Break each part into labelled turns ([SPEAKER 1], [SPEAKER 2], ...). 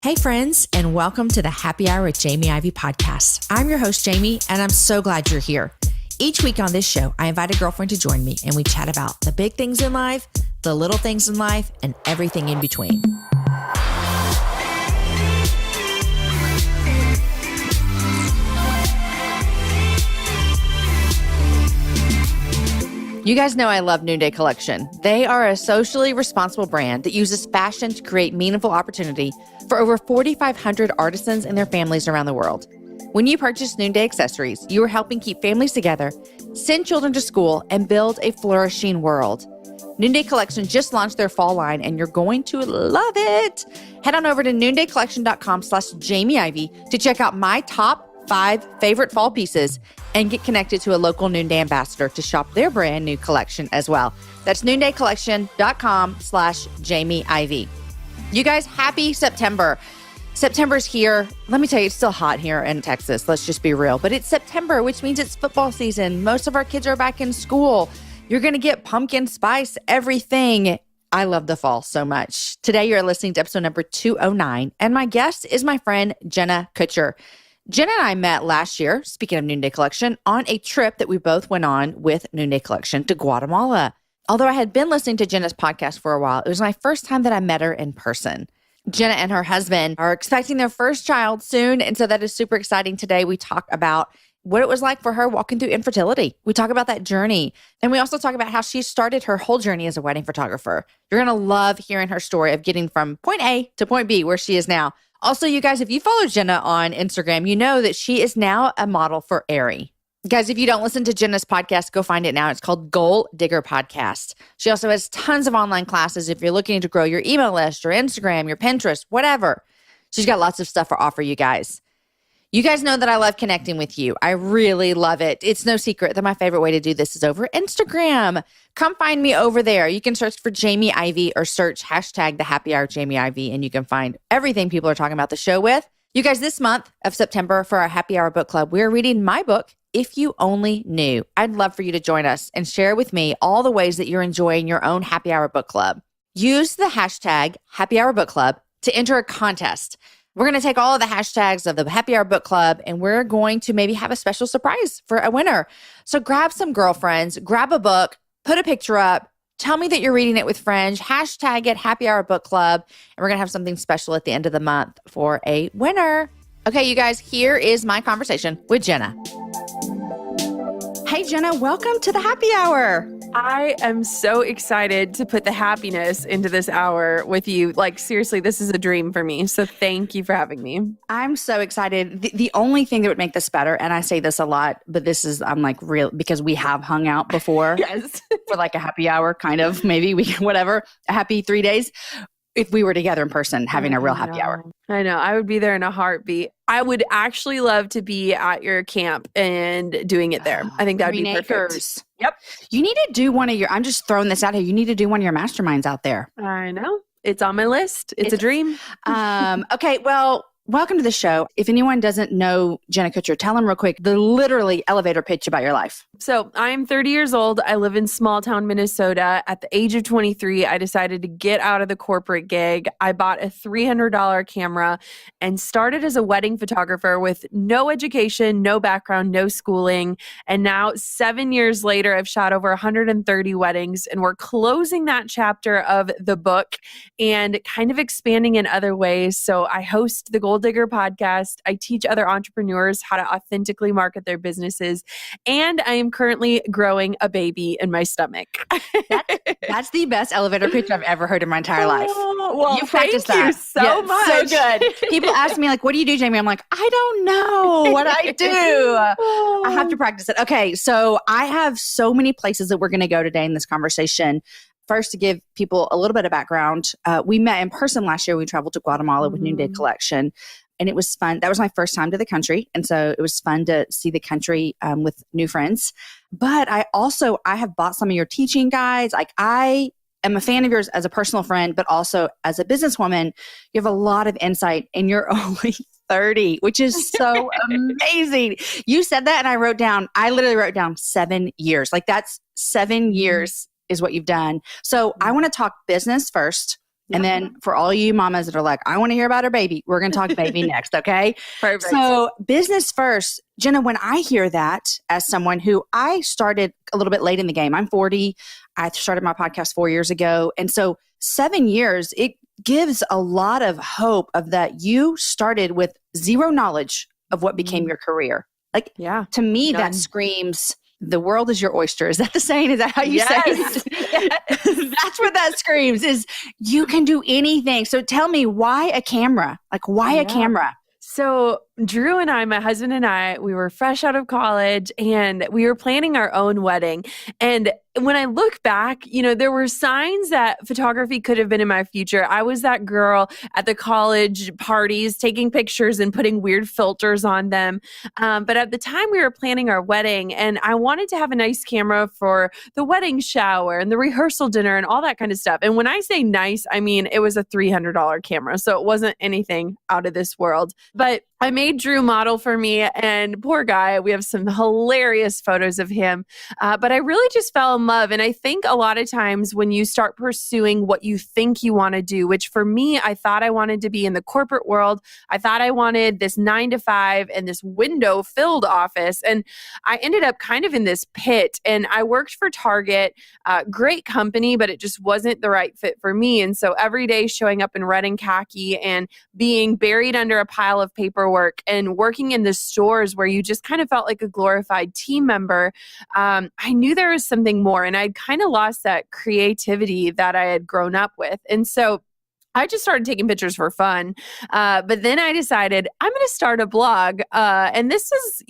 [SPEAKER 1] Hey friends, and welcome to the Happy Hour with Jamie Ivey podcast. I'm your host, Jamie, and I'm so glad you're here. Each week on this show, I invite a girlfriend to join me and we chat about the big things in life, the little things in life, and everything in between. You guys know I love Noonday Collection. They are a socially responsible brand that uses fashion to create meaningful opportunity for over 4,500 artisans and their families around the world. When you purchase Noonday accessories, you are helping keep families together, send children to school, and build a flourishing world. Noonday Collection just launched their fall line, and you're going to love it. Head on over to noondaycollection.com/Jamie Ivey to check out my top 5 favorite fall pieces and get connected to a local Noonday ambassador to shop their brand new collection as well. That's noondaycollection.com/Jamie Ivey. You guys, happy September. September's here. Let me tell you, it's still hot here in Texas. Let's just be real. But it's September, which means it's football season. Most of our kids are back in school. You're going to get pumpkin spice everything. I love the fall so much. Today, you're listening to episode number 209, and my guest is my friend, Jenna Kutcher. Jenna and I met last year, speaking of Noonday Collection, on a trip that we both went on with Noonday Collection to Guatemala. Although I had been listening to Jenna's podcast for a while, it was my first time that I met her in person. Jenna and her husband are expecting their first child soon, and so that is super exciting. Today, we talk about what it was like for her walking through infertility. We talk about that journey, and we also talk about how she started her whole journey as a wedding photographer. You're going to love hearing her story of getting from point A to point B, where she is now. Also, you guys, if you follow Jenna on Instagram, you know that she is now a model for Aerie. Guys, if you don't listen to Jenna's podcast, go find it now. It's called Goal Digger Podcast. She also has tons of online classes if you're looking to grow your email list, your Instagram, your Pinterest, whatever. She's got lots of stuff to offer you guys. You guys know that I love connecting with you. I really love it. It's no secret that my favorite way to do this is over Instagram. Come find me over there. You can search for Jamie Ivey or search hashtag the Happy Hour Jamie Ivey, and you can find everything people are talking about the show with. You guys, this month of September for our Happy Hour Book Club, we're reading my book, If You Only Knew. I'd love for you to join us and share with me all the ways that you're enjoying your own Happy Hour Book Club. Use the hashtag Happy Hour Book Club to enter a contest. We're going to take all of the hashtags of the Happy Hour Book Club, and we're going to maybe have a special surprise for a winner. So grab some girlfriends, grab a book, put a picture up, tell me that you're reading it with friends, hashtag it Happy Hour Book Club, and we're going to have something special at the end of the month for a winner. Okay, you guys, here is my conversation with Jenna. Hey, Jenna, welcome to the Happy Hour.
[SPEAKER 2] I am so excited to put the happiness into this hour with you. Like, seriously, this is a dream for me. So thank you for having me.
[SPEAKER 1] I'm so excited. The only thing that would make this better, and I say this a lot, but this is, I'm like real, because we have hung out before.
[SPEAKER 2] Yes.
[SPEAKER 1] For like a happy hour, kind of, maybe we can, whatever, a happy 3 days. If we were together in person, having a real happy hour.
[SPEAKER 2] I know. I would be there in a heartbeat. I would actually love to be at your camp and doing it there. I think that would be perfect.
[SPEAKER 1] Yep. You need to do one of your, I'm just throwing this out here. You need to do one of your masterminds out there.
[SPEAKER 2] I know. It's on my list. It's a dream.
[SPEAKER 1] Okay. Well, welcome to the show. If anyone doesn't know Jenna Kutcher, tell them real quick, the literally elevator pitch about your life.
[SPEAKER 2] So I'm 30 years old. I live in small town Minnesota. At the age of 23, I decided to get out of the corporate gig. I bought a $300 camera and started as a wedding photographer with no education, no background, no schooling. And now 7 years later, I've shot over 130 weddings, and we're closing that chapter of the book and kind of expanding in other ways. So I host the Goal Digger podcast. I teach other entrepreneurs how to authentically market their businesses. And I am currently growing a baby in my stomach.
[SPEAKER 1] That's the best elevator pitch I've ever heard in my entire life.
[SPEAKER 2] Well,
[SPEAKER 1] you practiced
[SPEAKER 2] thank you
[SPEAKER 1] that
[SPEAKER 2] so much.
[SPEAKER 1] So good. People ask me like, what do you do, Jamie? I'm like, I don't know what I do. I have to practice it. Okay. So I have so many places that we're going to go today in this conversation. First, to give people a little bit of background, we met in person last year. We traveled to Guatemala with Noonday Collection, and it was fun. That was my first time to the country, and so it was fun to see the country with new friends. But I have bought some of your teaching guides. Like, I am a fan of yours as a personal friend, but also as a businesswoman. You have a lot of insight, and you're only 30, which is so amazing. You said that, and I literally wrote down 7 years. Like, that's 7 years is what you've done. So I want to talk business first, And then for all you mamas that are like, I want to hear about her baby, we're going to talk baby next. Okay.
[SPEAKER 2] Perfect.
[SPEAKER 1] So business first. Jenna, when I hear that as someone who I started a little bit late in the game, I'm 40. I started my podcast 4 years ago. And so 7 years, it gives a lot of hope of that you started with zero knowledge of what became your career. Like, to me, that screams, the world is your oyster. Is that the saying? Is that how you say it? That's what that screams, is you can do anything. So tell me, why a camera? Like, why a camera?
[SPEAKER 2] So Drew and I, my husband and I, we were fresh out of college and we were planning our own wedding. And when I look back, there were signs that photography could have been in my future. I was that girl at the college parties taking pictures and putting weird filters on them. But at the time we were planning our wedding, and I wanted to have a nice camera for the wedding shower and the rehearsal dinner and all that kind of stuff. And when I say nice, I mean, it was a $300 camera. So it wasn't anything out of this world. But I made Drew model for me, and poor guy, we have some hilarious photos of him. But I really just fell in love. And I think a lot of times when you start pursuing what you think you want to do, which for me, I thought I wanted to be in the corporate world. I thought I wanted this 9 to 5 and this window filled office. And I ended up kind of in this pit, and I worked for Target, great company, but it just wasn't the right fit for me. And so every day showing up in red and khaki and being buried under a pile of paperwork and working in the stores where you just kind of felt like a glorified team member, I knew there was something more, and I'd kind of lost that creativity that I had grown up with. And so I just started taking pictures for fun. But then I decided I'm going to start a blog. And this is,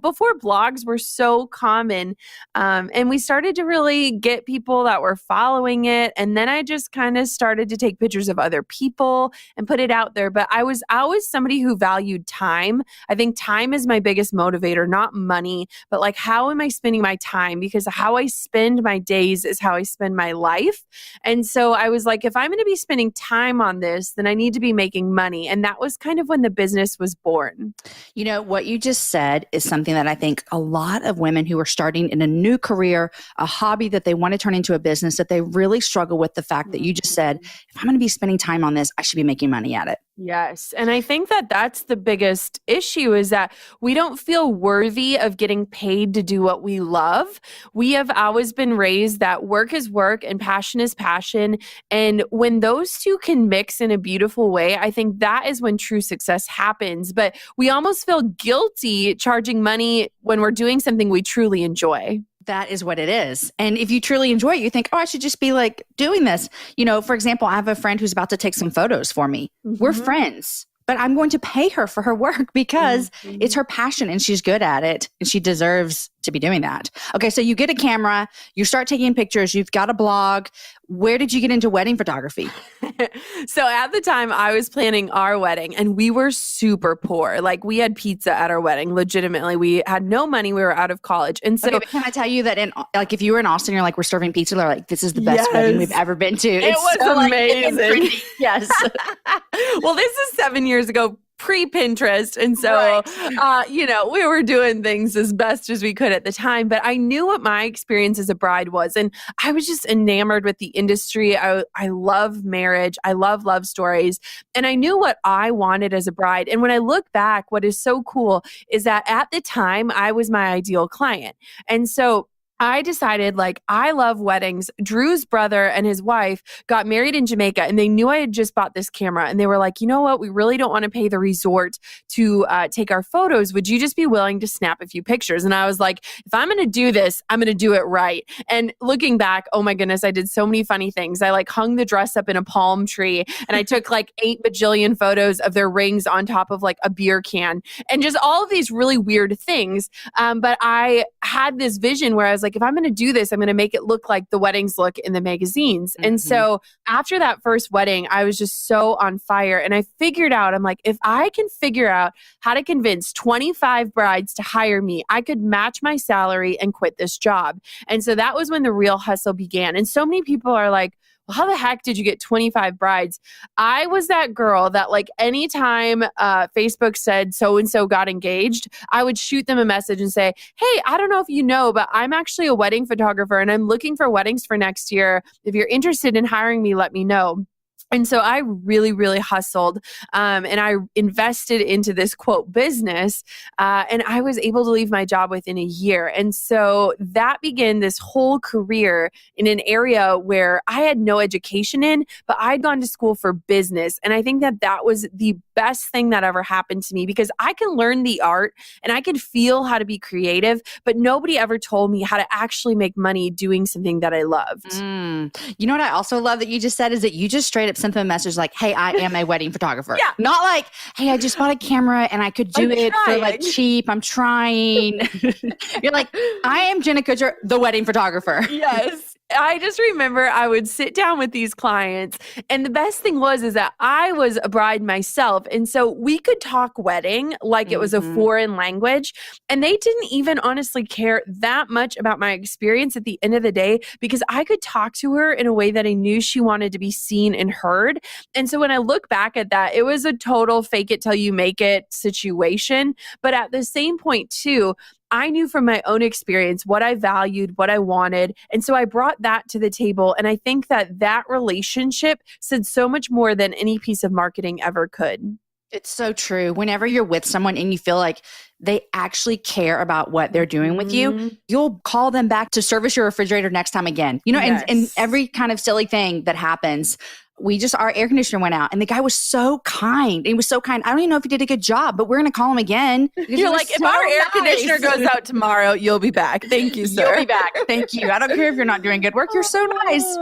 [SPEAKER 2] before blogs were so common. And we started to really get people that were following it. And then I just kind of started to take pictures of other people and put it out there. But I was always somebody who valued time. I think time is my biggest motivator, not money, but like, how am I spending my time? Because how I spend my days is how I spend my life. And so I was like, if I'm going to be spending time on this, then I need to be making money. And that was kind of when the business was born.
[SPEAKER 1] What you just said is something that I think a lot of women who are starting in a new career, a hobby that they want to turn into a business, that they really struggle with the fact that you just said, if I'm going to be spending time on this, I should be making money at it.
[SPEAKER 2] Yes. And I think that that's the biggest issue, is that we don't feel worthy of getting paid to do what we love. We have always been raised that work is work and passion is passion. And when those two can mix in a beautiful way, I think that is when true success happens. But we almost feel guilty charging money when we're doing something we truly enjoy.
[SPEAKER 1] That is what it is. And if you truly enjoy it, you think, oh, I should just be like doing this. For example, I have a friend who's about to take some photos for me. We're friends, but I'm going to pay her for her work because it's her passion and she's good at it and she deserves to be doing that. Okay. So you get a camera, you start taking pictures, you've got a blog. Where did you get into wedding photography?
[SPEAKER 2] So at the time I was planning our wedding and we were super poor. Like, we had pizza at our wedding. Legitimately, we had no money. We were out of college. And so
[SPEAKER 1] can I tell you that if you were in Austin, you're like, we're serving pizza. They're like, this is the best wedding we've ever been to.
[SPEAKER 2] It was so amazing.
[SPEAKER 1] Yes.
[SPEAKER 2] Well, this is 7 years ago, pre-Pinterest. And so, we were doing things as best as we could at the time, but I knew what my experience as a bride was. And I was just enamored with the industry. I love marriage. I love love stories. And I knew what I wanted as a bride. And when I look back, what is so cool is that at the time I was my ideal client. And so I decided, I love weddings. Drew's brother and his wife got married in Jamaica, and they knew I had just bought this camera. And they were like, you know what? We really don't want to pay the resort to take our photos. Would you just be willing to snap a few pictures? And I was like, if I'm going to do this, I'm going to do it right. And looking back, oh my goodness, I did so many funny things. I hung the dress up in a palm tree, and I took 8 bajillion photos of their rings on top of a beer can, and just all of these really weird things. But I had this vision where I was like, if I'm going to do this, I'm going to make it look like the weddings look in the magazines. And so after that first wedding, I was just so on fire. And I figured out, I'm like, if I can figure out how to convince 25 brides to hire me, I could match my salary and quit this job. And so that was when the real hustle began. And so many people are like, well, how the heck did you get 25 brides? I was that girl that anytime Facebook said so-and-so got engaged, I would shoot them a message and say, hey, I don't know if you know, but I'm actually a wedding photographer and I'm looking for weddings for next year. If you're interested in hiring me, let me know. And so I really, really hustled and I invested into this quote business and I was able to leave my job within a year. And so that began this whole career in an area where I had no education in, but I'd gone to school for business. And I think that that was the best thing that ever happened to me because I can learn the art and I can feel how to be creative, but nobody ever told me how to actually make money doing something that I loved.
[SPEAKER 1] You know what I also love that you just said is that you just straight up sent them a message like, hey, I am a wedding photographer.
[SPEAKER 2] Yeah.
[SPEAKER 1] Not like, hey, I just bought a camera and I could do it for like cheap. I'm trying. You're like, I am Jenna Kutcher, the wedding photographer.
[SPEAKER 2] Yes. I just remember I would sit down with these clients and the best thing is that I was a bride myself. And so we could talk wedding like it was a foreign language. And they didn't even honestly care that much about my experience at the end of the day because I could talk to her in a way that I knew she wanted to be seen and heard. And so when I look back at that, it was a total fake it till you make it situation. But at the same point too, I knew from my own experience what I valued, what I wanted. And so I brought that to the table. And I think that that relationship said so much more than any piece of marketing ever could.
[SPEAKER 1] It's so true. Whenever you're with someone and you feel like they actually care about what they're doing with you, you'll call them back to service your refrigerator next time again. You know, and every kind of silly thing that happens, our air conditioner went out and the guy was so kind. He was so kind. I don't even know if he did a good job, but we're going to call him again.
[SPEAKER 2] You're like, if our air conditioner goes out tomorrow, you'll be back. Thank you, sir.
[SPEAKER 1] You'll be back. Thank you. I don't care if you're not doing good work. You're so nice.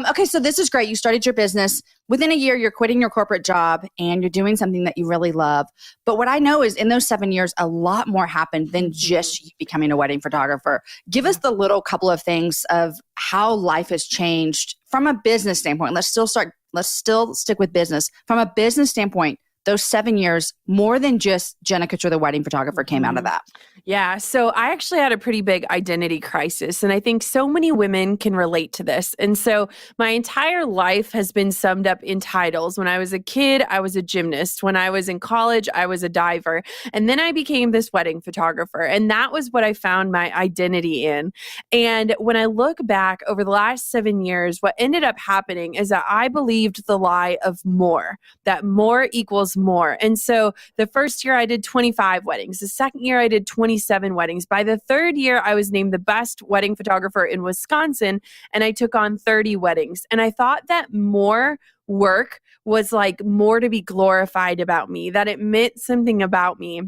[SPEAKER 1] Okay, so this is great. You started your business. Within a year, you're quitting your corporate job and you're doing something that you really love. But what I know is in those 7 years, a lot more happened than just you becoming a wedding photographer. Give us the little couple of things of how life has changed from a business standpoint. Let's still stick with business. From a business standpoint, those 7 years, more than just Jenna Kutcher, the wedding photographer, came out of that.
[SPEAKER 2] Yeah. So I actually had a pretty big identity crisis. And I think so many women can relate to this. And so my entire life has been summed up in titles. When I was a kid, I was a gymnast. When I was in college, I was a diver. And then I became this wedding photographer. And that was what I found my identity in. And when I look back over the last 7 years, what ended up happening is that I believed the lie of more, that more equals more. And so the first year I did 25 weddings. The second year I did 27 weddings. By the third year, I was named the best wedding photographer in Wisconsin, and I took on 30 weddings. And I thought that more work was like more to be glorified about me, that it meant something about me.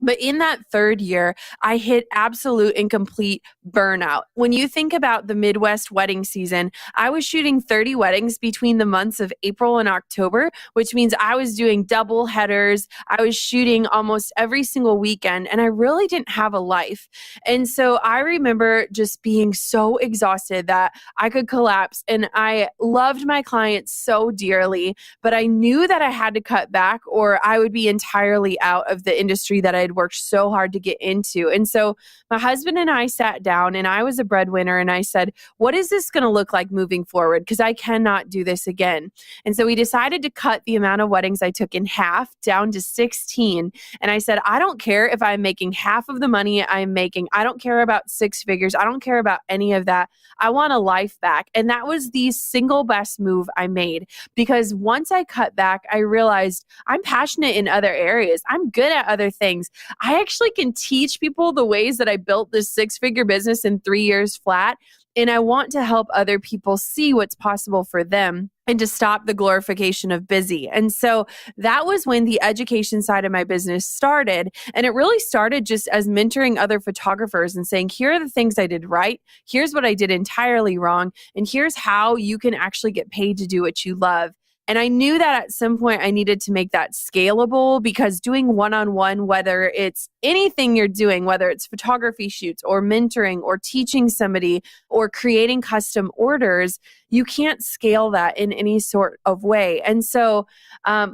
[SPEAKER 2] But in that third year, I hit absolute and complete burnout. When you think about the Midwest wedding season, I was shooting 30 weddings between the months of April and October, which means I was doing double headers. I was shooting almost every single weekend, and I really didn't have a life. And so I remember just being so exhausted that I could collapse. And I loved my clients so dearly, but I knew that I had to cut back or I would be entirely out of the industry that I worked so hard to get into. And so my husband and I sat down, and I was a breadwinner, and I said, what is this going to look like moving forward? Because I cannot do this again. And so we decided to cut the amount of weddings I took in half down to 16. And I said, I don't care if I'm making half of the money I'm making. I don't care about six figures. I don't care about any of that. I want a life back. And that was the single best move I made, because once I cut back, I realized I'm passionate in other areas. I'm good at other things. I actually can teach people the ways that I built this six-figure business in 3 years flat. And I want to help other people see what's possible for them and to stop the glorification of busy. And so that was when the education side of my business started. And it really started just as mentoring other photographers and saying, here are the things I did right. Here's what I did entirely wrong. And here's how you can actually get paid to do what you love. And I knew that at some point I needed to make that scalable, because doing one-on-one, whether it's anything you're doing, whether it's photography shoots or mentoring or teaching somebody or creating custom orders, you can't scale that in any sort of way. And so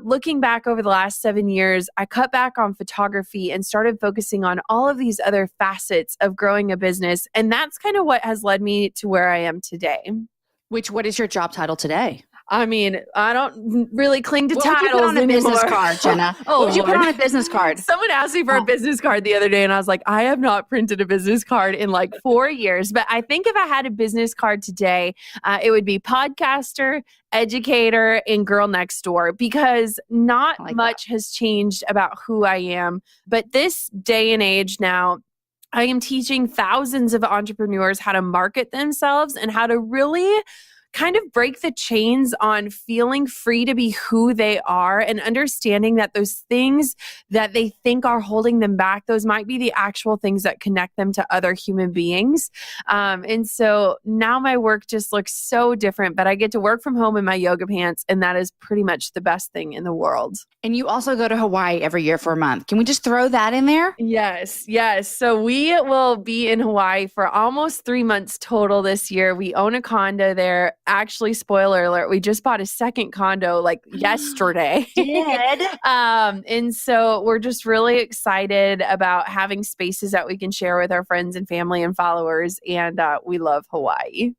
[SPEAKER 2] looking back over the last 7 years, I cut back on photography and started focusing on all of these other facets of growing a business. And that's kind of what has led me to where I am today.
[SPEAKER 1] What is your job title today?
[SPEAKER 2] I mean, I don't really cling to
[SPEAKER 1] What would
[SPEAKER 2] titles
[SPEAKER 1] you put on a
[SPEAKER 2] anymore.
[SPEAKER 1] business card, Jenna?
[SPEAKER 2] Oh,
[SPEAKER 1] What would you put
[SPEAKER 2] Lord.
[SPEAKER 1] on a business card?
[SPEAKER 2] Someone asked me for a business card the other day, and I was like, I have not printed a business card in like 4 years. But I think if I had a business card today, it would be podcaster, educator, and girl next door, because not much has changed about who I am. But this day and age now, I am teaching thousands of entrepreneurs how to market themselves and how to really kind of break the chains on feeling free to be who they are and understanding that those things that they think are holding them back, those might be the actual things that connect them to other human beings. And so now my work just looks so different, but I get to work from home in my yoga pants, and that is pretty much the best thing in the world.
[SPEAKER 1] And you also go to Hawaii every year for a month. Can we just throw that in there?
[SPEAKER 2] Yes. So we will be in Hawaii for almost 3 months total this year. We own a condo there. Actually, spoiler alert, we just bought a second condo like yesterday. And so we're just really excited about having spaces that we can share with our friends and family and followers. And we love Hawaii.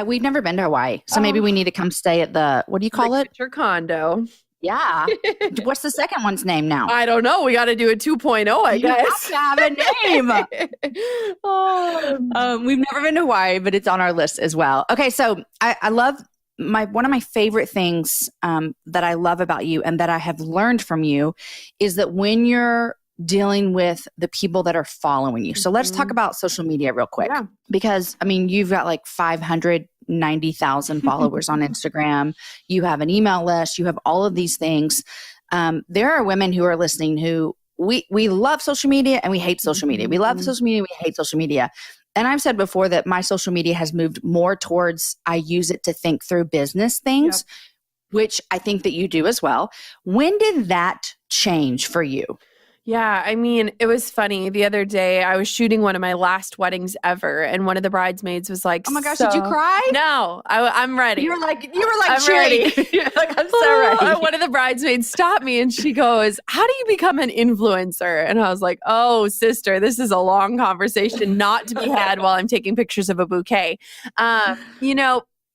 [SPEAKER 1] We've never been to Hawaii. So maybe we need to come stay at the, what do you call it?
[SPEAKER 2] Your condo.
[SPEAKER 1] Yeah. What's the second one's name now?
[SPEAKER 2] I don't know. We got to do a 2.0, I guess.
[SPEAKER 1] You have to have a name. We've never been to Hawaii, but it's on our list as well. Okay. So I love one of my favorite things that I love about you and that I have learned from you is that when you're dealing with the people that are following you. So let's talk about social media real quick, because I mean, you've got like 590,000 followers on Instagram. You have an email list. You have all of these things. There are women who are listening who we love social media and we hate social media. We love social media. We hate social media. And I've said before that my social media has moved more towards I use it to think through business things, which I think that you do as well. When did that change for you?
[SPEAKER 2] Yeah, I mean, it was funny. The other day, I was shooting one of my last weddings ever, and one of the bridesmaids was like,
[SPEAKER 1] "Oh my gosh, did you cry?"
[SPEAKER 2] No, I'm ready.
[SPEAKER 1] You were like,
[SPEAKER 2] I'm ready.
[SPEAKER 1] You're like, I'm so ready.
[SPEAKER 2] One of the bridesmaids stopped me, and she goes, "How do you become an influencer?" And I was like, "Oh, sister, this is a long conversation not to be had while I'm taking pictures of a bouquet."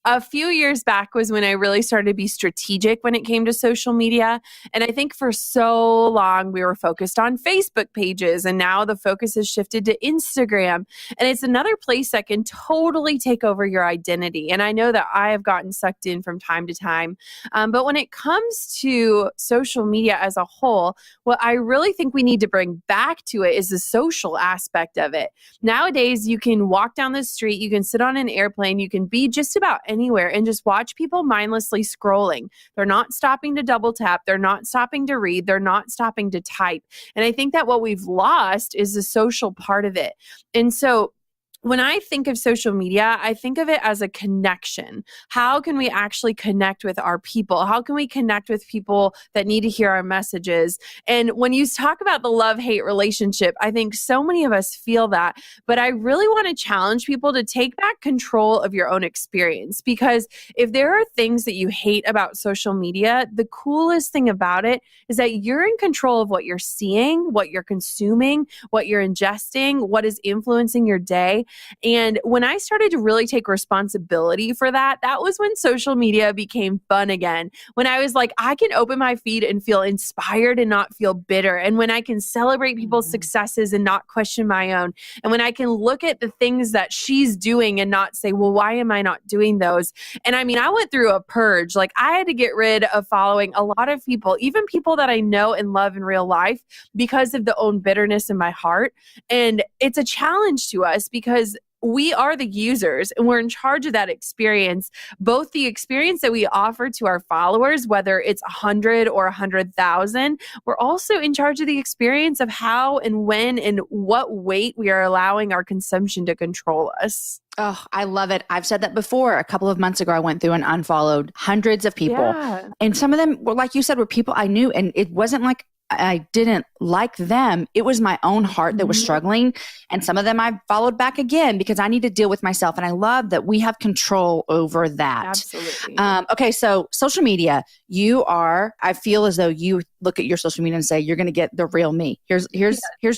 [SPEAKER 2] A few years back was when I really started to be strategic when it came to social media. And I think for so long we were focused on Facebook pages, and now the focus has shifted to Instagram. And it's another place that can totally take over your identity. And I know that I have gotten sucked in from time to time. But when it comes to social media as a whole, what I really think we need to bring back to it is the social aspect of it. Nowadays, you can walk down the street, you can sit on an airplane, you can be just about anywhere and just watch people mindlessly scrolling. They're not stopping to double tap. They're not stopping to read. They're not stopping to type. And I think that what we've lost is the social part of it. And so when I think of social media, I think of it as a connection. How can we actually connect with our people? How can we connect with people that need to hear our messages? And when you talk about the love-hate relationship, I think so many of us feel that. But I really want to challenge people to take back control of your own experience. Because if there are things that you hate about social media, the coolest thing about it is that you're in control of what you're seeing, what you're consuming, what you're ingesting, what is influencing your day. And when I started to really take responsibility for that, that was when social media became fun again. When I was like, I can open my feed and feel inspired and not feel bitter. And when I can celebrate people's successes and not question my own. And when I can look at the things that she's doing and not say, well, why am I not doing those? And I mean, I went through a purge. Like I had to get rid of following a lot of people, even people that I know and love in real life, because of the own bitterness in my heart. And it's a challenge to us because we are the users and we're in charge of that experience, both the experience that we offer to our followers, whether it's 100 or 100,000. We're also in charge of the experience of how and when and what weight we are allowing our consumption to control us.
[SPEAKER 1] Oh, I love it. I've said that before. A couple of months ago, I went through and unfollowed hundreds of people.
[SPEAKER 2] Yeah.
[SPEAKER 1] And some of them were, like you said, were people I knew. And it wasn't like I didn't like them. It was my own heart that was struggling. And some of them I followed back again because I need to deal with myself. And I love that we have control over that.
[SPEAKER 2] Absolutely.
[SPEAKER 1] Okay. So social media, I feel as though you look at your social media and say, you're going to get the real me. Here's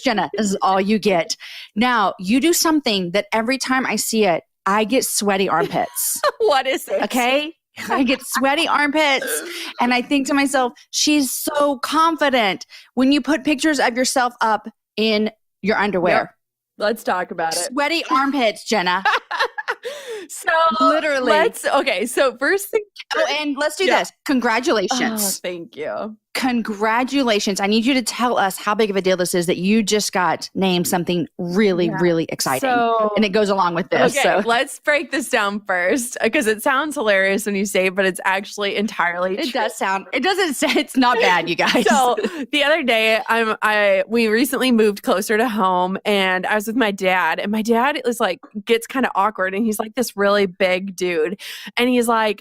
[SPEAKER 1] Jenna. This is all you get. Now you do something that every time I see it, I get sweaty armpits.
[SPEAKER 2] What is it?
[SPEAKER 1] Okay. I get sweaty armpits. And I think to myself, she's so confident when you put pictures of yourself up in your underwear.
[SPEAKER 2] Yep. Let's talk about it.
[SPEAKER 1] Sweaty armpits, Jenna.
[SPEAKER 2] So
[SPEAKER 1] literally.
[SPEAKER 2] So first thing.
[SPEAKER 1] Oh, and let's do this. Congratulations.
[SPEAKER 2] Oh, thank you.
[SPEAKER 1] Congratulations. I need you to tell us how big of a deal this is that you just got named something really, really exciting. And it goes along with this.
[SPEAKER 2] Okay,
[SPEAKER 1] so
[SPEAKER 2] let's break this down first because it sounds hilarious when you say it, but it's actually entirely true.
[SPEAKER 1] It does sound, it doesn't say it's not bad, you guys.
[SPEAKER 2] So the other day, we recently moved closer to home and I was with my dad, and my dad is like, gets kind of awkward, and he's like this really big dude. And he's like,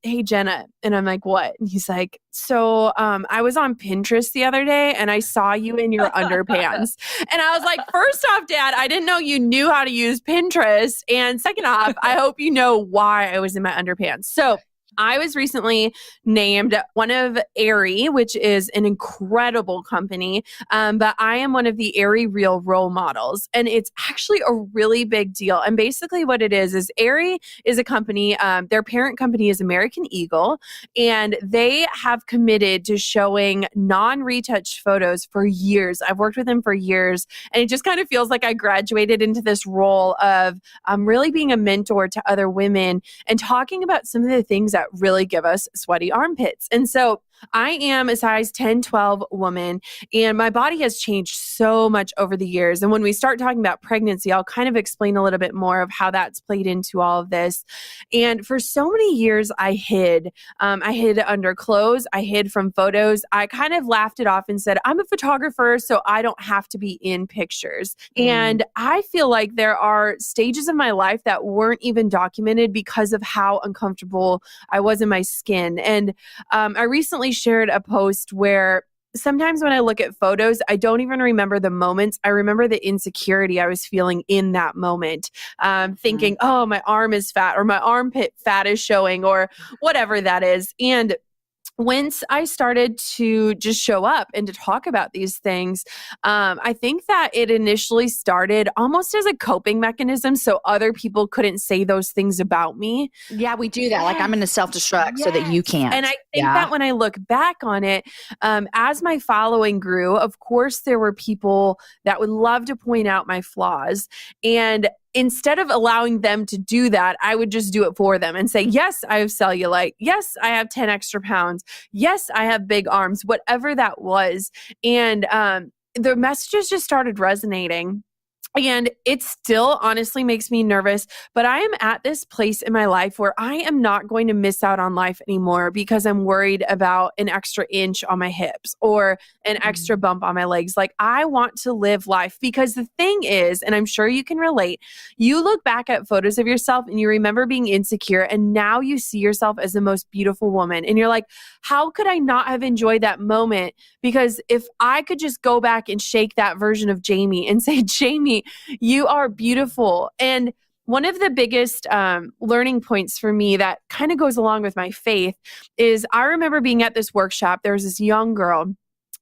[SPEAKER 2] hey, Jenna. And I'm like, what? And he's like, so I was on Pinterest the other day and I saw you in your underpants. And I was like, first off, Dad, I didn't know you knew how to use Pinterest. And second off, I hope you know why I was in my underpants. So I was recently named one of Ivey, which is an incredible company, but I am one of the Ivey Real role models, and it's actually a really big deal. And basically what it is Ivey is a company, their parent company is American Eagle, and they have committed to showing non-retouched photos for years. I've worked with them for years, and it just kind of feels like I graduated into this role of really being a mentor to other women and talking about some of the things that really give us sweaty armpits. And so I am a size 10, 12 woman, and my body has changed so much over the years. And when we start talking about pregnancy, I'll kind of explain a little bit more of how that's played into all of this. And for so many years, I hid under clothes. I hid from photos. I kind of laughed it off and said, I'm a photographer, so I don't have to be in pictures. And I feel like there are stages of my life that weren't even documented because of how uncomfortable I was in my skin. And I recently shared a post where sometimes when I look at photos, I don't even remember the moments. I remember the insecurity I was feeling in that moment, thinking, oh, my arm is fat, or my armpit fat is showing, or whatever that is. And once I started to just show up and to talk about these things, I think that it initially started almost as a coping mechanism so other people couldn't say those things about me.
[SPEAKER 1] Yeah, we do that. Like I'm going to self-destruct so that you can't.
[SPEAKER 2] And I think that when I look back on it, as my following grew, of course, there were people that would love to point out my flaws. And instead of allowing them to do that, I would just do it for them and say, yes, I have cellulite. Yes, I have 10 extra pounds. Yes, I have big arms, whatever that was. And the messages just started resonating. And it still honestly makes me nervous, but I am at this place in my life where I am not going to miss out on life anymore because I'm worried about an extra inch on my hips or an extra bump on my legs. Like, I want to live life, because the thing is, and I'm sure you can relate, you look back at photos of yourself and you remember being insecure, and now you see yourself as the most beautiful woman. And you're like, how could I not have enjoyed that moment? Because if I could just go back and shake that version of Jamie and say, Jamie, you are beautiful. And one of the biggest learning points for me that kind of goes along with my faith is I remember being at this workshop. There was this young girl,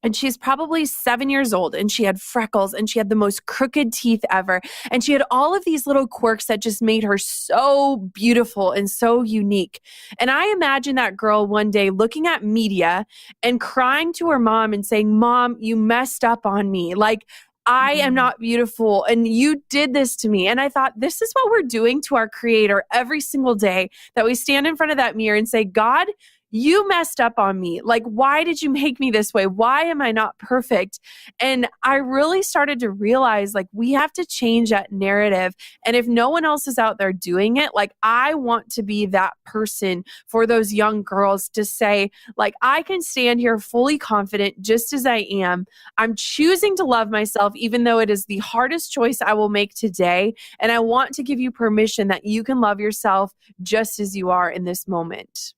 [SPEAKER 2] and she's probably 7 years old, and she had freckles, and she had the most crooked teeth ever. And she had all of these little quirks that just made her so beautiful and so unique. And I imagine that girl one day looking at media and crying to her mom and saying, Mom, you messed up on me. Like, I am not beautiful, and you did this to me. And I thought, this is what we're doing to our Creator every single day, that we stand in front of that mirror and say, God, you messed up on me. Like, why did you make me this way? Why am I not perfect? And I really started to realize, like, we have to change that narrative. And if no one else is out there doing it, like, I want to be that person for those young girls to say, like, I can stand here fully confident just as I am. I'm choosing to love myself, even though it is the hardest choice I will make today. And I want to give you permission that you can love yourself just as you are in this moment.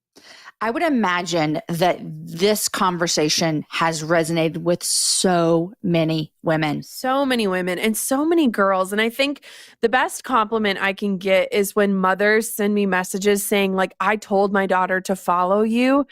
[SPEAKER 1] I would imagine that this conversation has resonated with so many women.
[SPEAKER 2] So many women and so many girls. And I think the best compliment I can get is when mothers send me messages saying, like, I told my daughter to follow you,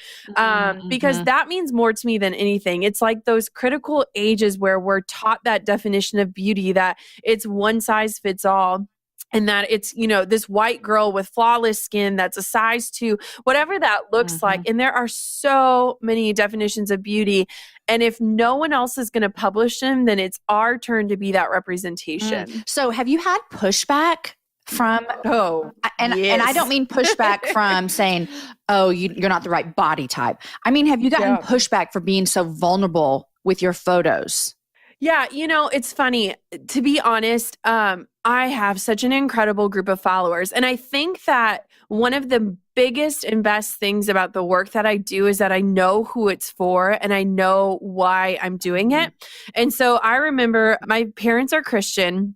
[SPEAKER 2] because that means more to me than anything. It's like those critical ages where we're taught that definition of beauty, that it's one size fits all. and that it's, this white girl with flawless skin that's a size 2, whatever that looks like. And there are so many definitions of beauty. And if no one else is going to publish them, then it's our turn to be that representation.
[SPEAKER 1] So have you had pushback from, and I don't mean pushback from saying, oh, you're not the right body type. I mean, have you gotten pushback for being so vulnerable with your photos?
[SPEAKER 2] Yeah, it's funny. To be honest, I have such an incredible group of followers. And I think that one of the biggest and best things about the work that I do is that I know who it's for and I know why I'm doing it. And so I remember my parents are Christian.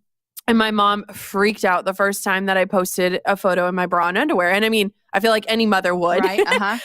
[SPEAKER 2] And my mom freaked out the first time that I posted a photo in my bra and underwear. And I mean, I feel like any mother would.
[SPEAKER 1] Right.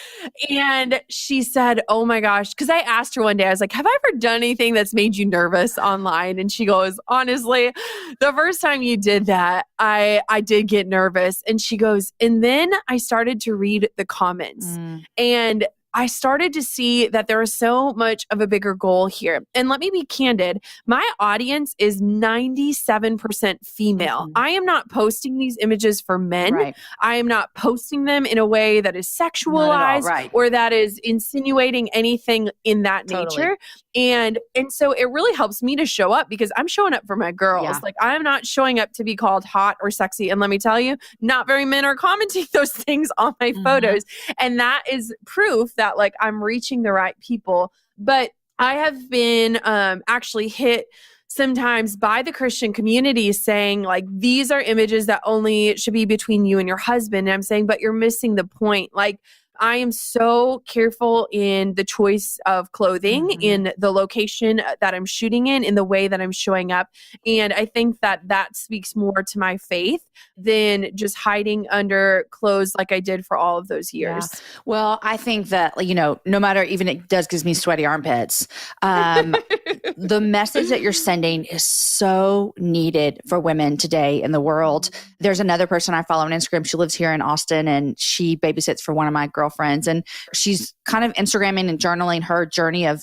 [SPEAKER 2] And she said, oh my gosh, because I asked her one day, I was like, have I ever done anything that's made you nervous online? And she goes, honestly, the first time you did that, I did get nervous. And she goes, and then I started to read the comments. And I started to see that there is so much of a bigger goal here. And let me be candid. My audience is 97% female. I am not posting these images for men.
[SPEAKER 1] Right.
[SPEAKER 2] I am not posting them in a way that is sexualized or that is insinuating anything in that nature. And so it really helps me to show up because I'm showing up for my girls.
[SPEAKER 1] Yeah.
[SPEAKER 2] Like I'm not showing up to be called hot or sexy. And let me tell you, not very men are commenting those things on my photos. And that is proof that like I'm reaching the right people. But I have been actually hit sometimes by the Christian community saying like, these are images that only should be between you and your husband. And I'm saying, but you're missing the point. Like, I am so careful in the choice of clothing, in the location that I'm shooting in the way that I'm showing up. And I think that speaks more to my faith than just hiding under clothes like I did for all of those years.
[SPEAKER 1] Yeah. Well, I think that, no matter, even it does gives me sweaty armpits. The message that you're sending is so needed for women today in the world. There's another person I follow on Instagram. She lives here in Austin and she babysits for one of my girlfriends. And she's kind of Instagramming and journaling her journey of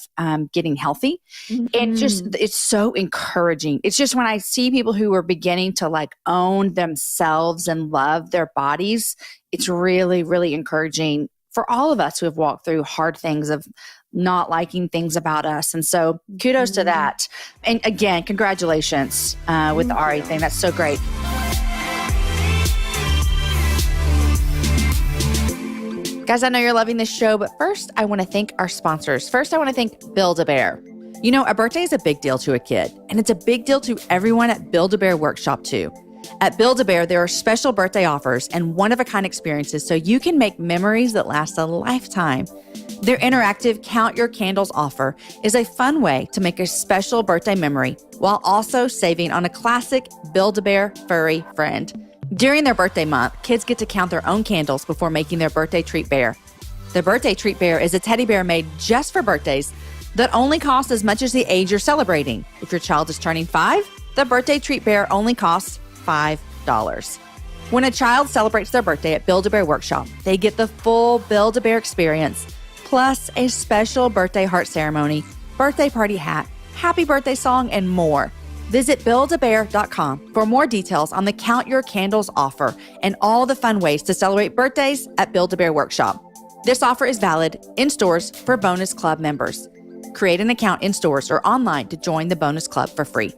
[SPEAKER 1] getting healthy. And it's so encouraging. It's just when I see people who are beginning to like own themselves and love their bodies, it's really, really encouraging for all of us who have walked through hard things of not liking things about us. And so kudos to that. And again, congratulations with the RA thing. That's so great. Guys, I know you're loving this show, but first I want to thank our sponsors. First, I want to thank Build-A-Bear. A birthday is a big deal to a kid, and it's a big deal to everyone at Build-A-Bear Workshop too. At Build-A-Bear, there are special birthday offers and one-of-a-kind experiences so you can make memories that last a lifetime. Their interactive Count Your Candles offer is a fun way to make a special birthday memory while also saving on a classic Build-A-Bear furry friend. During their birthday month, kids get to count their own candles before making their birthday treat bear. The birthday treat bear is a teddy bear made just for birthdays that only costs as much as the age you're celebrating. If your child is turning 5, the birthday treat bear only costs $5. When a child celebrates their birthday at Build-A-Bear Workshop, they get the full Build-A-Bear experience, plus a special birthday heart ceremony, birthday party hat, happy birthday song, and more. Visit buildabear.com for more details on the Count Your Candles offer and all the fun ways to celebrate birthdays at Build-A-Bear Workshop. This offer is valid in stores for Bonus Club members. Create an account in stores or online to join the Bonus Club for free.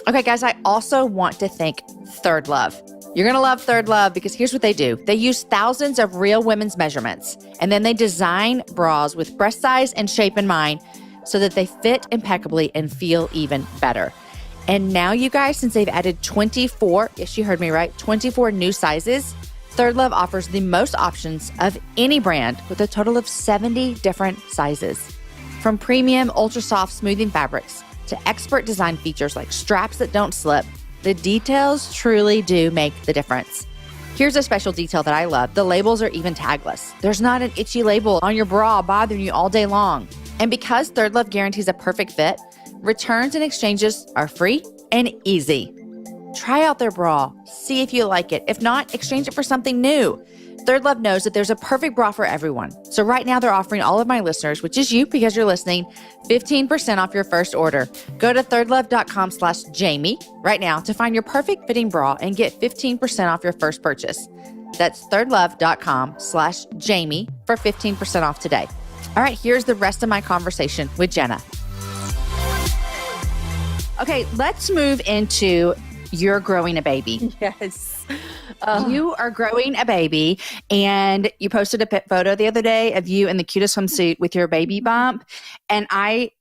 [SPEAKER 1] Okay, guys, I also want to thank Third Love. You're going to love Third Love because here's what they do. They use thousands of real women's measurements, and then they design bras with breast size and shape in mind so that they fit impeccably and feel even better. And now, you guys, since they've added 24, yes, you heard me right, 24 new sizes, Third Love offers the most options of any brand with a total of 70 different sizes. From premium, ultra-soft smoothing fabrics to expert design features like straps that don't slip, the details truly do make the difference. Here's a special detail that I love. The labels are even tagless. There's not an itchy label on your bra bothering you all day long. And because Third Love guarantees a perfect fit, returns and exchanges are free and easy. Try out their bra. See if you like it. If not, exchange it for something new. Third Love knows that there's a perfect bra for everyone. So right now they're offering all of my listeners, which is you because you're listening, 15% off your first order. Go to thirdlove.com/Jamie right now to find your perfect fitting bra and get 15% off your first purchase. That's thirdlove.com/Jamie for 15% off today. All right, here's the rest of my conversation with Jenna. Okay, let's move into you're growing a baby.
[SPEAKER 2] Yes.
[SPEAKER 1] You are growing a baby, and you posted a photo the other day of you in the cutest swimsuit with your baby bump. And the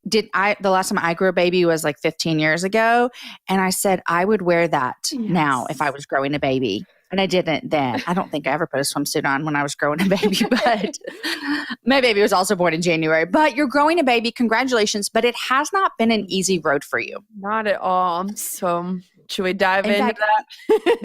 [SPEAKER 1] last time I grew a baby was like 15 years ago. And I said, I would wear that now if I was growing a baby. And I didn't then. I don't think I ever put a swimsuit on when I was growing a baby, but my baby was also born in January. But you're growing a baby. Congratulations. But it has not been an easy road for you.
[SPEAKER 2] Not at all. So should we dive into that?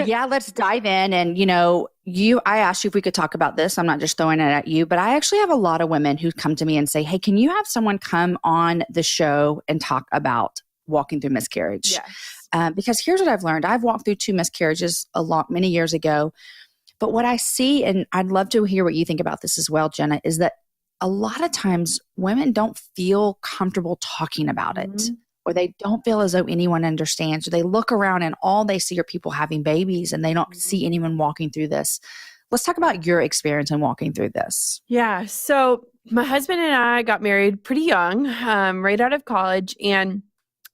[SPEAKER 1] Yeah, let's dive in. And, I asked you if we could talk about this. I'm not just throwing it at you, but I actually have a lot of women who come to me and say, hey, can you have someone come on the show and talk about walking through miscarriage?
[SPEAKER 2] Yes.
[SPEAKER 1] Because here's what I've learned. I've walked through 2 miscarriages many years ago. But what I see, and I'd love to hear what you think about this as well, Jenna, is that a lot of times women don't feel comfortable talking about it.
[SPEAKER 2] Mm-hmm.
[SPEAKER 1] Or they don't feel as though anyone understands, or they look around and all they see are people having babies and they don't see anyone walking through this. Let's talk about your experience in walking through this.
[SPEAKER 2] Yeah. So my husband and I got married pretty young, right out of college, and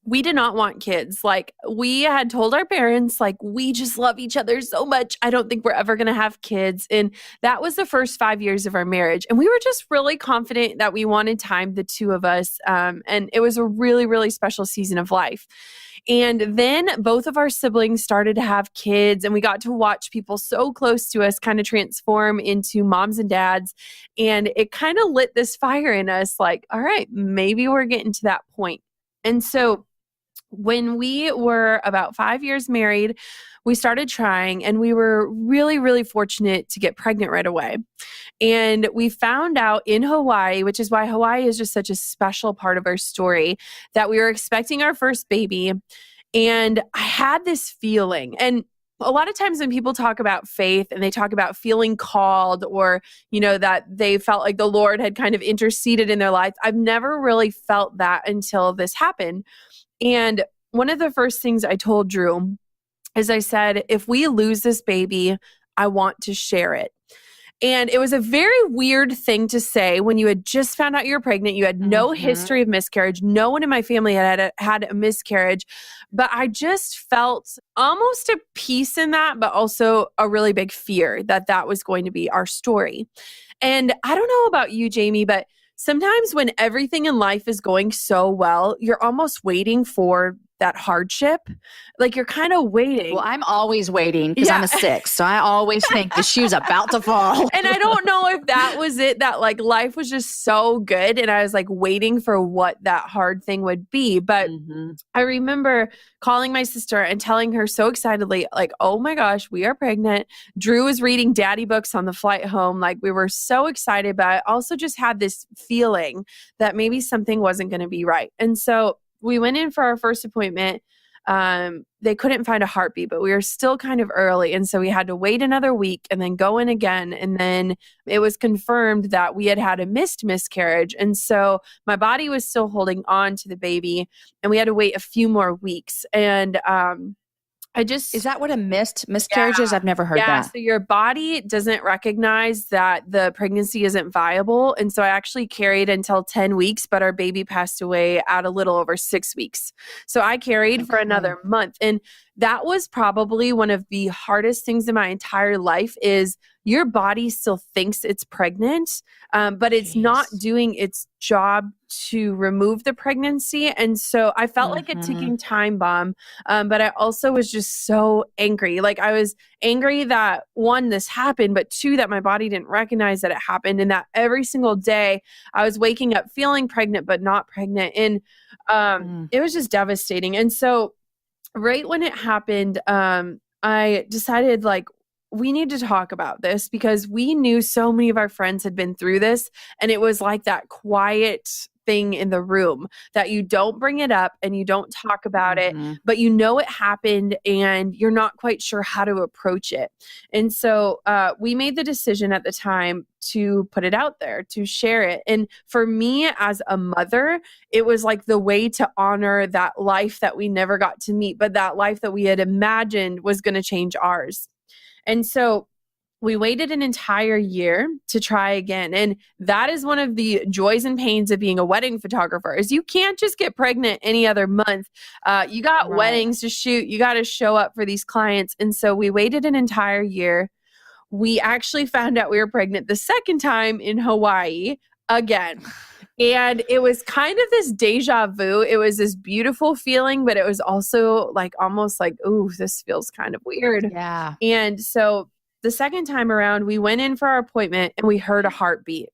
[SPEAKER 2] we did not want kids. Like, we had told our parents, like, we just love each other so much. I don't think we're ever going to have kids. And that was the first 5 years of our marriage. And we were just really confident that we wanted time, the two of us. And it was a really, really special season of life. And then both of our siblings started to have kids, and we got to watch people so close to us kind of transform into moms and dads. And it kind of lit this fire in us, like, all right, maybe we're getting to that point. And so when we were about 5 years married, we started trying, and we were really, really fortunate to get pregnant right away. And we found out in Hawaii, which is why Hawaii is just such a special part of our story, that we were expecting our first baby. And I had this feeling, and a lot of times when people talk about faith and they talk about feeling called, or, that they felt like the Lord had kind of interceded in their life, I've never really felt that until this happened. And one of the first things I told Drew is I said, if we lose this baby, I want to share it. And it was a very weird thing to say when you had just found out you were pregnant. You had no history of miscarriage. No one in my family had a miscarriage. But I just felt almost a peace in that, but also a really big fear that was going to be our story. And I don't know about you, Jamie, but sometimes when everything in life is going so well, you're almost waiting for that hardship. Like, you're kind of waiting.
[SPEAKER 1] Well, I'm always waiting because I'm a 6. So I always think the shoe's about to fall.
[SPEAKER 2] And I don't know if that was it, that like life was just so good. And I was like waiting for what that hard thing would be. But I remember calling my sister and telling her so excitedly, like, oh my gosh, we are pregnant. Drew was reading daddy books on the flight home. Like, we were so excited, but I also just had this feeling that maybe something wasn't going to be right. And so we went in for our first appointment. They couldn't find a heartbeat, but we were still kind of early. And so we had to wait another week and then go in again. And then it was confirmed that we had a missed miscarriage. And so my body was still holding on to the baby, and we had to wait a few more weeks. And is
[SPEAKER 1] that what a missed miscarriage is? I've never heard that.
[SPEAKER 2] So your body doesn't recognize that the pregnancy isn't viable. And so I actually carried until 10 weeks, but our baby passed away at a little over 6 weeks. So I carried for another month. And that was probably one of the hardest things in my entire life, is your body still thinks it's pregnant, but it's not doing its job to remove the pregnancy. And so I felt like a ticking time bomb, but I also was just so angry. Like, I was angry that, 1, this happened, but 2, that my body didn't recognize that it happened, and that every single day I was waking up feeling pregnant but not pregnant. And it was just devastating. And so right when it happened, I decided, like, we need to talk about this, because we knew so many of our friends had been through this, and it was like that quiet thing in the room, that you don't bring it up and you don't talk about it,
[SPEAKER 1] Mhm.
[SPEAKER 2] but you know it happened and you're not quite sure how to approach it. And so we made the decision at the time to put it out there, to share it. And for me as a mother, it was like the way to honor that life that we never got to meet, but that life that we had imagined was going to change ours. And so we waited an entire year to try again. And that is one of the joys and pains of being a wedding photographer, is you can't just get pregnant any other month. You got
[SPEAKER 1] Right.
[SPEAKER 2] weddings to shoot. You got to show up for these clients. And so we waited an entire year. We actually found out we were pregnant the second time in Hawaii again. And it was kind of this deja vu. It was this beautiful feeling, but it was also like almost like, ooh, this feels kind of weird.
[SPEAKER 1] Yeah.
[SPEAKER 2] And so the second time around, we went in for our appointment and we heard a heartbeat.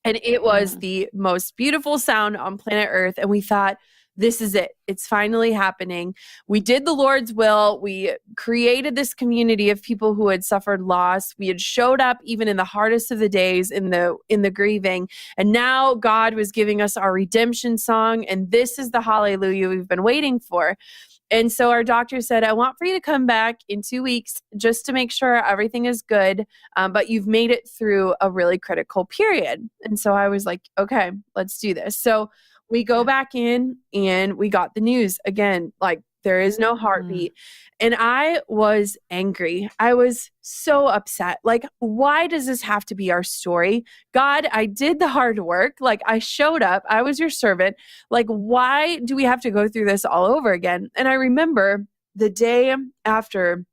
[SPEAKER 2] And it was the most beautiful sound on planet Earth. And we thought, this is it. It's finally happening. We did the Lord's will. We created this community of people who had suffered loss. We had showed up even in the hardest of the days in the grieving. And now God was giving us our redemption song. And this is the hallelujah we've been waiting for. And so our doctor said, I want for you to come back in 2 weeks just to make sure everything is good, but you've made it through a really critical period. And so I was like, okay, let's do this. So we go back in and we got the news again, like there is no heartbeat. And I was angry. I was so upset. Like, why does this have to be our story? God, I did the hard work. Like, I showed up. I was your servant. Like, why do we have to go through this all over again? And I remember the day after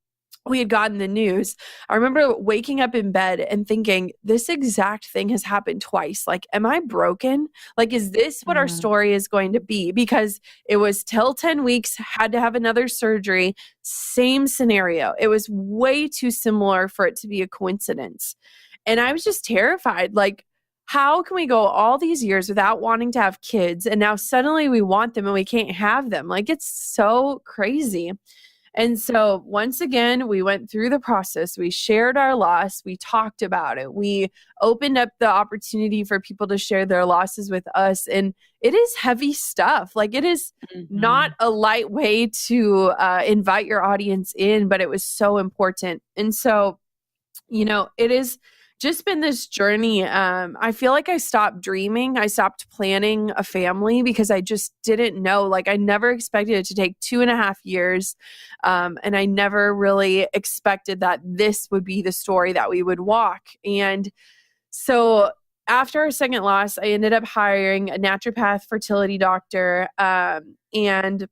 [SPEAKER 2] we had gotten the news, I remember waking up in bed and thinking, this exact thing has happened twice. Like, am I broken? Like, is this what our story is going to be? Because it was till 10 weeks, had to have another surgery, same scenario. It was way too similar for it to be a coincidence. And I was just terrified. Like, how can we go all these years without wanting to have kids? And now suddenly we want them and we can't have them. Like, it's so crazy. And so once again, we went through the process. We shared our loss. We talked about it. We opened up the opportunity for people to share their losses with us. And it is heavy stuff. Like, it is not a light way to invite your audience in, but it was so important. And so, you know, it is just been this journey. I feel like I stopped dreaming. I stopped planning a family because I just didn't know. Like, I never expected it to take 2.5 years. And I never really expected that this would be the story that we would walk. And so after our second loss, I ended up hiring a naturopath fertility doctor. And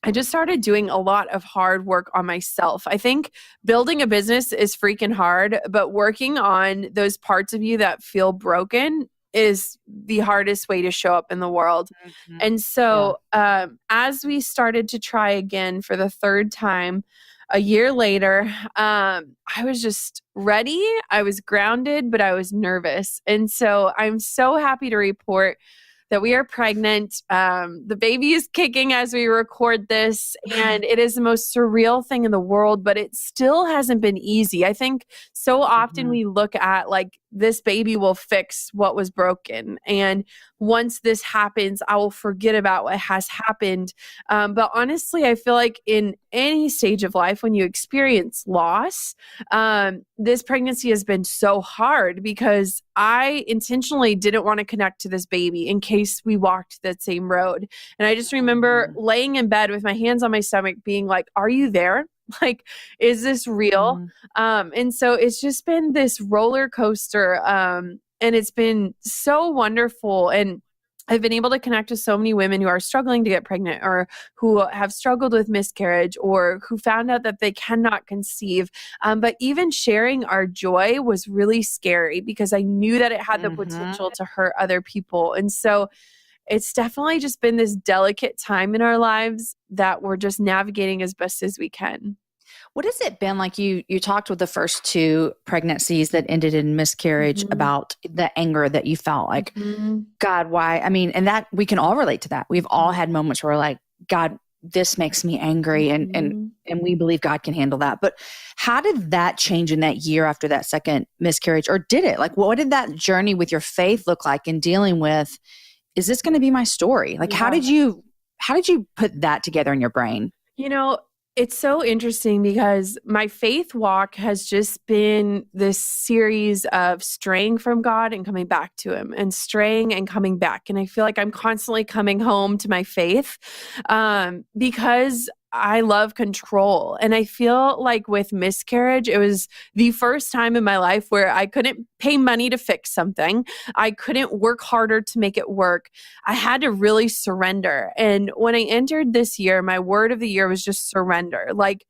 [SPEAKER 2] I just started doing a lot of hard work on myself. I think building a business is freaking hard, but working on those parts of you that feel broken is the hardest way to show up in the world. And so as we started to try again for the third time, a year later, I was just ready. I was grounded, but I was nervous. And so I'm so happy to report that we are pregnant. The baby is kicking as we record this, and it is the most surreal thing in the world, but it still hasn't been easy. I think so often we look at like, this baby will fix what was broken. And once this happens, I will forget about what has happened. But honestly, I feel like in any stage of life, when you experience loss, this pregnancy has been so hard because I intentionally didn't want to connect to this baby in case we walked that same road. And I just remember laying in bed with my hands on my stomach being like, are you there? Like, is this real? And so it's just been this roller coaster. And it's been so wonderful. And I've been able to connect with so many women who are struggling to get pregnant or who have struggled with miscarriage or who found out that they cannot conceive. But even sharing our joy was really scary because I knew that it had the potential to hurt other people. And so it's definitely just been this delicate time in our lives that we're just navigating as best as we can.
[SPEAKER 1] What has it been like? You talked with the first 2 pregnancies that ended in miscarriage about the anger that you felt like, God, why? I mean, and that we can all relate to that. We've all had moments where we're like, God, this makes me angry, and we believe God can handle that. But how did that change in that year after that second miscarriage, or did it? Like, what did that journey with your faith look like in dealing with is this going to be my story? Like, how did you put that together in your brain?
[SPEAKER 2] It's so interesting because my faith walk has just been this series of straying from God and coming back to him, and straying and coming back. And I feel like I'm constantly coming home to my faith because I love control. And I feel like with Miscarriage, it was the first time in my life where I couldn't pay money to fix something. I couldn't work harder to make it work. I had to really surrender. And when I entered this year, my word of the year was just surrender. Like,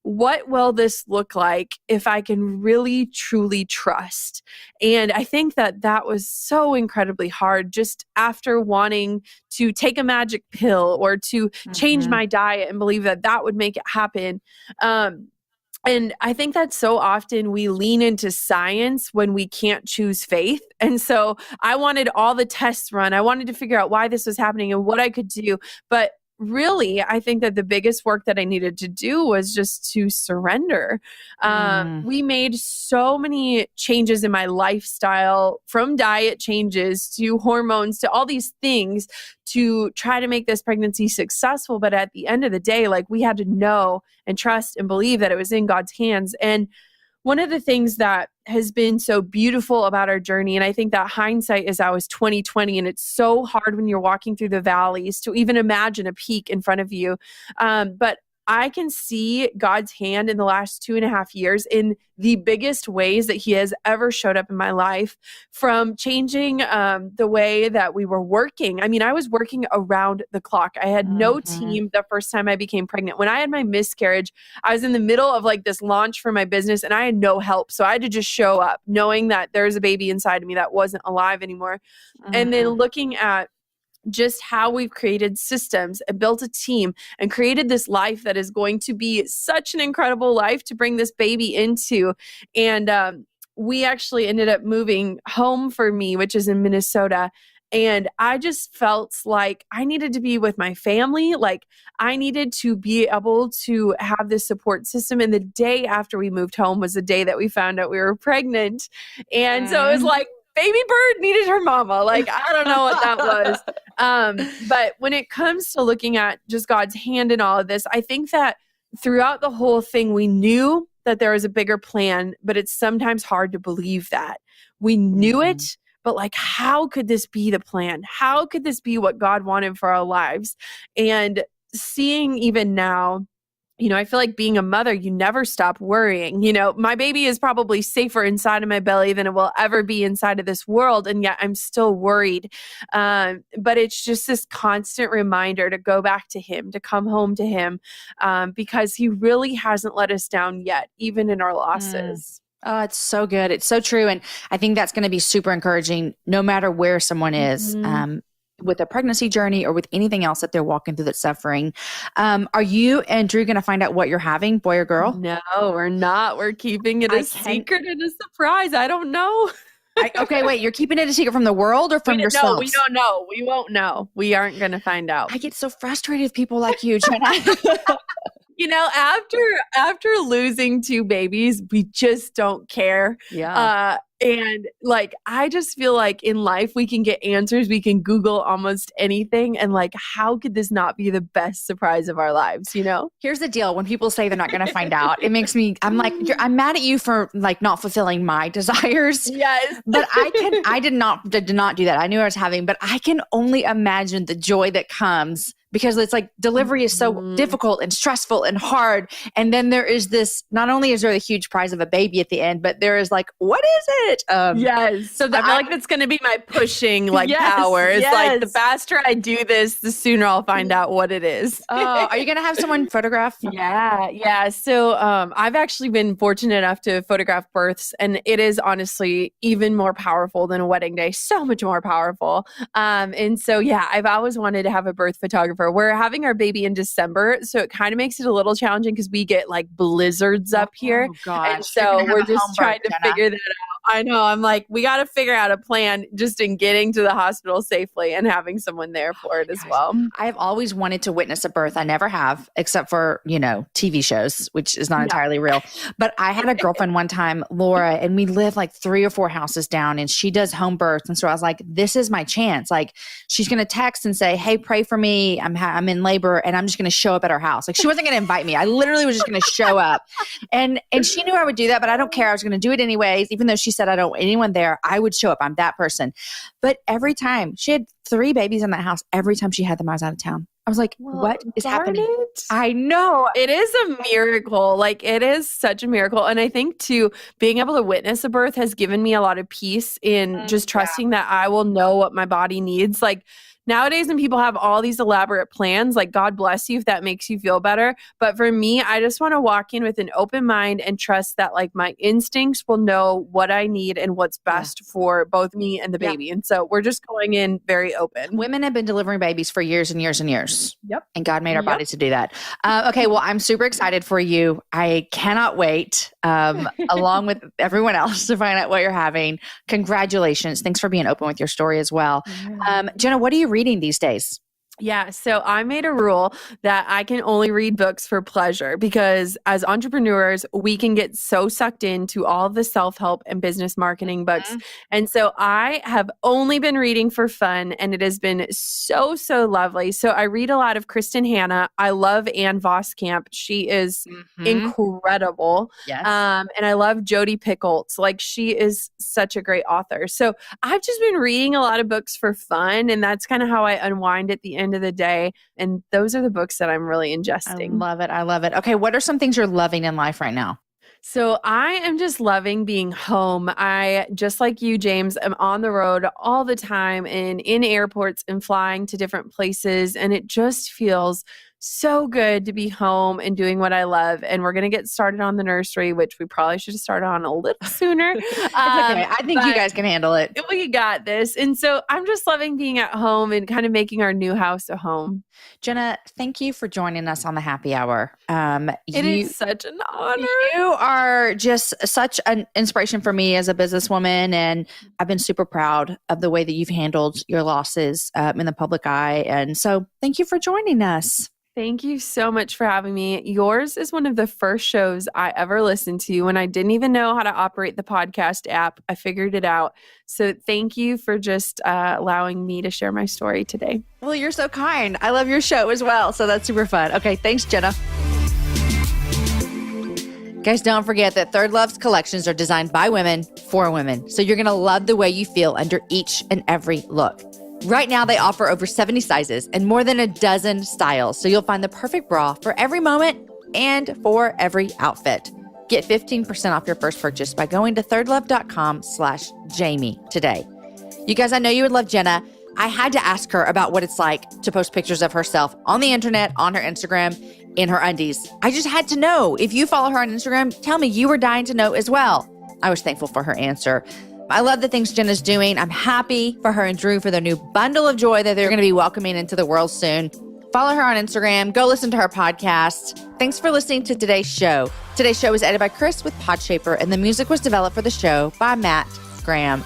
[SPEAKER 2] what will this look like if I can really, truly trust? And I think that was so incredibly hard, just after wanting to take a magic pill or to change my diet and believe that would make it happen. And I think that so often we lean into science when we can't choose faith. And so I wanted all the tests run. I wanted to figure out why this was happening and what I could do. But really, I think that the biggest work that I needed to do was just to surrender. We made so many changes in my lifestyle, from diet changes to hormones to all these things, to try to make this pregnancy successful. But at the end of the day, like, we had to know and trust and believe that it was in God's hands. And one of the things that has been so beautiful about our journey, and I think that hindsight is always 2020, and it's so hard when you're walking through the valleys to even imagine a peak in front of you. But I can see God's hand in the last 2.5 years in the biggest ways that he has ever showed up in my life, from changing the way that we were working. I mean, I was working around the clock. I had no team the first time I became pregnant. When I had my miscarriage, I was in the middle of like this launch for my business and I had no help. So I had to just show up knowing that there's a baby inside of me that wasn't alive anymore. And then looking at just how we've created systems and built a team and created this life that is going to be such an incredible life to bring this baby into. And we actually ended up moving home for me, which is in Minnesota. And I just felt like I needed to be with my family. Like, I needed to be able to have this support system. And the day after we moved home was the day that we found out we were pregnant. And so it was like, baby bird needed her mama. Like, I don't know what that was. But when it comes to looking at just God's hand in all of this, I think that throughout the whole thing, we knew that there was a bigger plan, but it's sometimes hard to believe that. We knew it, but like, how could this be the plan? How could this be what God wanted for our lives? And seeing even now, I feel like being a mother, you never stop worrying. My baby is probably safer inside of my belly than it will ever be inside of this world. And yet I'm still worried. But it's just this constant reminder to go back to him, to come home to him, because he really hasn't let us down yet, even in our losses.
[SPEAKER 1] Oh, it's so good. It's so true. And I think that's going to be super encouraging no matter where someone is. With a pregnancy journey or with anything else that they're walking through that's suffering. Are you and Drew going to find out what you're having, boy or girl?
[SPEAKER 2] No, we're not. We're keeping it a secret and a surprise. I don't know.
[SPEAKER 1] Okay, wait, you're keeping it a secret from the world or from yourself?
[SPEAKER 2] No, we don't know. We won't know. We aren't going to find out.
[SPEAKER 1] I get so frustrated with people like you, Jenna.
[SPEAKER 2] After losing 2 babies, we just don't care.
[SPEAKER 1] Yeah.
[SPEAKER 2] And like, I just feel like in life, we can get answers. We can Google almost anything. And like, how could this not be the best surprise of our lives?
[SPEAKER 1] Here's the deal. When people say they're not going to find out, it makes me, I'm like, I'm mad at you for like not fulfilling my desires.
[SPEAKER 2] Yes.
[SPEAKER 1] But I did not do that. I knew I was having, but I can only imagine the joy that comes, because it's like delivery is so difficult and stressful and hard. And then there is this, not only is there the huge prize of a baby at the end, but there is like, what is it?
[SPEAKER 2] Yes. So I feel like that's going to be my pushing power. It's like, the faster I do this, the sooner I'll find out what it is.
[SPEAKER 1] Are you going to have someone photograph?
[SPEAKER 2] Yeah. So I've actually been fortunate enough to photograph births, and it is honestly even more powerful than a wedding day. So much more powerful. And so, I've always wanted to have a birth photographer. We're having our baby in December, so it kind of makes it a little challenging because we get like blizzards up here.
[SPEAKER 1] Oh gosh.
[SPEAKER 2] And so we're just trying to figure that out. I'm like, we got to figure out a plan just in getting to the hospital safely and having someone there for it as well.
[SPEAKER 1] I've always wanted to witness a birth. I never have, except for, TV shows, which is not entirely real. But I had a girlfriend one time, Laura, and we live like 3 or 4 houses down, and she does home births. And so I was like, this is my chance. Like, she's going to text and say, hey, pray for me. I'm in labor, and I'm just going to show up at her house. Like, she wasn't going to invite me. I literally was just going to show up. And she knew I would do that, but I don't care. I was going to do it anyways. Even though she said I don't want anyone there, I would show up. I'm that person. But every time, she had 3 babies in that house. Every time she had them, I was out of town. I was like, what is happening? I know.
[SPEAKER 2] It is a miracle. Like, it is such a miracle. And I think too, being able to witness a birth has given me a lot of peace in just trusting that I will know what my body needs. Like, nowadays, when people have all these elaborate plans, like, God bless you if that makes you feel better. But for me, I just want to walk in with an open mind and trust that, like, my instincts will know what I need and what's best for both me and the baby. And so we're just going in very open.
[SPEAKER 1] Women have been delivering babies for years and years and years.
[SPEAKER 2] Yep.
[SPEAKER 1] And God made our bodies to do that. Okay. Well, I'm super excited for you. I cannot wait, along with everyone else, to find out what you're having. Congratulations. Thanks for being open with your story as well. Jenna, what are you reading these days?
[SPEAKER 2] Yeah. So I made a rule that I can only read books for pleasure, because as entrepreneurs, we can get so sucked into all the self-help and business marketing books. And so I have only been reading for fun, and it has been so, so lovely. So I read a lot of Kristen Hanna. I love Ann Voskamp. She is incredible.
[SPEAKER 1] Yes.
[SPEAKER 2] And I love Jodi Picoult. Like, she is such a great author. So I've just been reading a lot of books for fun, and that's kind of how I unwind at the end of the day. And those are the books that I'm really ingesting.
[SPEAKER 1] I love it. I love it. Okay. What are some things you're loving in life right now?
[SPEAKER 2] So I am just loving being home. I, just like you, James, am on the road all the time and in airports and flying to different places. And it just feels so good to be home and doing what I love. And we're going to get started on the nursery, which we probably should have started on a little sooner.
[SPEAKER 1] It's okay. I think you guys can handle it.
[SPEAKER 2] We got this. And so I'm just loving being at home and kind of making our new house a home.
[SPEAKER 1] Jenna, thank you for joining us on the happy hour.
[SPEAKER 2] It is such an honor.
[SPEAKER 1] You are just such an inspiration for me as a businesswoman. And I've been super proud of the way that you've handled your losses in the public eye. And so thank you for joining us.
[SPEAKER 2] Thank you so much for having me. Yours is one of the first shows I ever listened to when I didn't even know how to operate the podcast app. I figured it out. So thank you for just allowing me to share my story today.
[SPEAKER 1] Well, you're so kind. I love your show as well. So that's super fun. Okay. Thanks, Jenna. Guys, don't forget that Third Love's collections are designed by women for women. So you're going to love the way you feel under each and every look. Right now, they offer over 70 sizes and more than a dozen styles, so you'll find the perfect bra for every moment and for every outfit. Get 15% off your first purchase by going to thirdlove.com/Jamie today. You guys, I know you would love Jenna. I had to ask her about what it's like to post pictures of herself on the internet, on her Instagram, in her undies. I just had to know. If you follow her on Instagram, tell me you were dying to know as well. I was thankful for her answer. I love the things Jenna's doing. I'm happy for her and Drew for their new bundle of joy that they're going to be welcoming into the world soon. Follow her on Instagram. Go listen to her podcast. Thanks for listening to today's show. Today's show was edited by Chris with Podshaper, and the music was developed for the show by Matt Graham.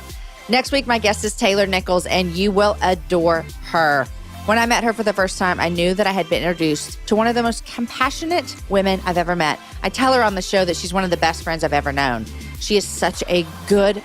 [SPEAKER 1] Next week, my guest is Taylor Nichols, and you will adore her. When I met her for the first time, I knew that I had been introduced to one of the most compassionate women I've ever met. I tell her on the show that she's one of the best friends I've ever known. She is such a good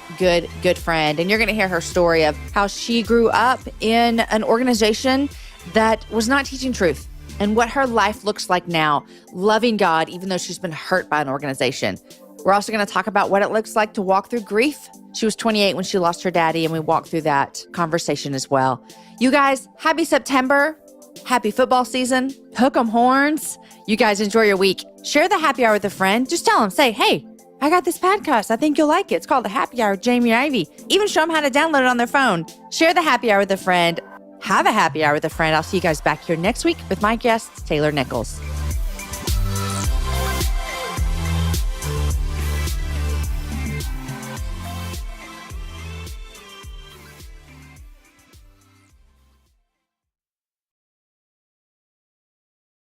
[SPEAKER 1] friend. And you're going to hear her story of how she grew up in an organization that was not teaching truth and what her life looks like now, loving God, even though she's been hurt by an organization. We're also going to talk about what it looks like to walk through grief. She was 28 when she lost her daddy, and we walked through that conversation as well. You guys, happy September. Happy football season. Hook 'em horns. You guys enjoy your week. Share the happy hour with a friend. Just tell them, say, hey, I got this podcast. I think you'll like it. It's called The Happy Hour with Jamie Ivey. Even show them how to download it on their phone. Share the happy hour with a friend. Have a happy hour with a friend. I'll see you guys back here next week with my guest, Taylor Nichols.